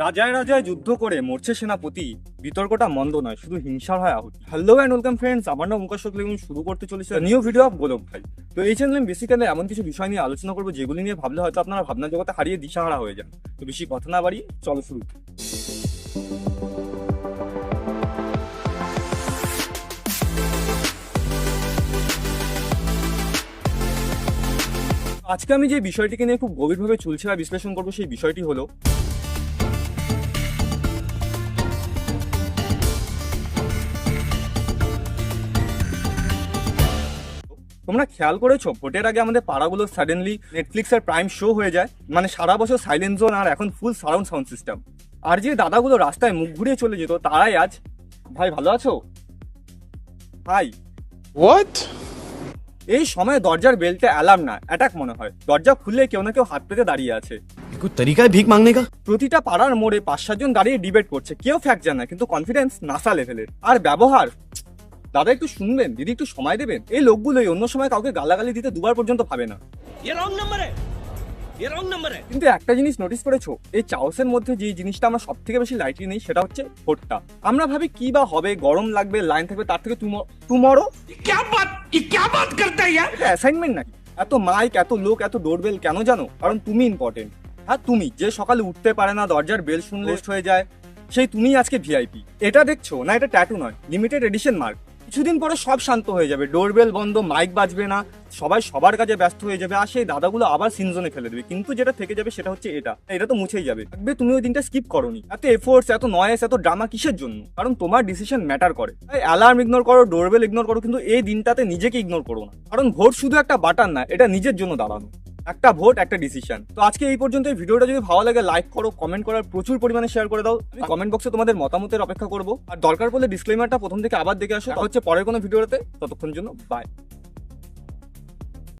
রাজায় রাজায় যুদ্ধ করে মরছে সেনাপতি, বিতর্কটা মন্দ নয়, শুধু হিংসার হয় আহুতি। হ্যালো অ্যান্ড ওয়েলকাম ফ্রেন্ডস, আমার নাম মুকেশ শুক্লা এবং শুরু করতে চলেছে নিউ ভিডিও অফ গোলক ভাই। তো এই চ্যানেলে আমি বেসিক্যালি এমন কিছু বিষয় নিয়ে আলোচনা করবো যেগুলি নিয়ে ভাবলে হয়তো আপনারা ভাবনা জগতে হারিয়ে দিশাহারা হয়ে যান। তো বেশি কথা না বাড়িয়ে চলো শুরু। আজকে আমি যে বিষয়টিকে নিয়ে খুব গভীরভাবে চুলছেড়া বিশ্লেষণ করবো সেই বিষয়টি হলো তোমরা খেয়াল করেছো ভোটের আগে আমাদের পাড়াগুলো সাডেনলি নেটফ্লিক্স আর প্রাইম শো হয়ে যায়, মানে সারা বছর সাইলেন্ট জোন আর এখন ফুল সারাউন্ড সাউন্ড সিস্টেম। আর যে দাদাগুলো রাস্তায় মুখ ঘুরিয়ে চলে যেত তারাই আজ ভাই ভালো আছো ভাই। What? এই সময় দরজার বেলটা অ্যালার্ম না অ্যাটাক মনে হয়, দরজা খুললে কেউ না কেউ হাত পেতে দাঁড়িয়ে আছে। ये कोई तरीका है भीख मांगने का? প্রতিটা পাড়ার মোড়ে 5-7 জন দাঁড়িয়ে ডিবেট করছে, কেউ ফ্যাক্ট জানে না কিন্তু কনফিডেন্স নাসা লেভেলের। আর ব্যবহার, দাদা একটু শুনবেন, দিদি একটু সময় দেবেন। এই লোকগুলোই অন্য সময় কাউকে গালাগালি দিতে দুবার পর্যন্ত ভাবে না। ये रॉन्ग नंबर है, ये रॉन्ग नंबर है। কিন্তু একটা জিনিস নোটিস করেছো, এই চাউসের মধ্যে যে জিনিসটা আমরা সব থেকে বেশি লাইটলি নেই সেটা হচ্ছে ভোটটা। আমরা ভাবি কি বা হবে, গরম লাগবে, লাইন থাকবে, তার থেকে টুমরো ये क्या बात करता है यार? এটা অ্যাসাইনমেন্ট নাকি? এত মাইক, এত লোক, এত ডোরবেল কেন জানো? কারণ তুমি ইম্পর্টেন্ট। হ্যাঁ, তুমি যে সকালে উঠতে পারে না, দরজার বেল শুনলে হয়ে যায়, সেই তুমি আজকে ভিআইপি। এটা দেখছো না, এটা ট্যাটু নয়, লিমিটেড এডিশন মার্ক। কিছুদিন পরে সব শান্ত হয়ে যাবে, ডোরবেল বন্ধ, মাইক বাজবে না, সবাই সবার কাজে ব্যস্ত হয়ে যাবে, আর সেই দাদাগুলো আবার সিনজনে ফেলে দেবে। কিন্তু যেটা থেকে যাবে সেটা হচ্ছে এটা তো মুছেই যাবে। দেখবে তুমি ওই দিনটা স্কিপ করোনি। এত এফোর্টস, এত নয়েস, এত ড্রামা কিসের জন্য? কারণ তোমার ডিসিশন ম্যাটার করে। তাই অ্যালার্ম ইগনোর করো, ডোরবেল ইগনোর করো, কিন্তু এই দিনটাতে নিজেকে ইগনোর করো না। কারণ ভোট শুধু একটা বাটন না, এটা নিজের জন্য দাঁড়ানো। একটা ভোট, একটা ডিসিশন। তো আজকে এই পর্যন্ত। এই ভিডিওটা যদি ভালো লাগে লাইক করো, কমেন্ট করার প্রচুর পরিমাণে শেয়ার করে দাও। আমি কমেন্ট বক্সে তোমাদের মতামতের অপেক্ষা করবো। আর দরকার পড়লে ডিসক্লেমারটা প্রথম থেকে আবার দেখে আসো। হচ্ছে পরের কোনো ভিডিওতে, ততক্ষণ জন্য বাই।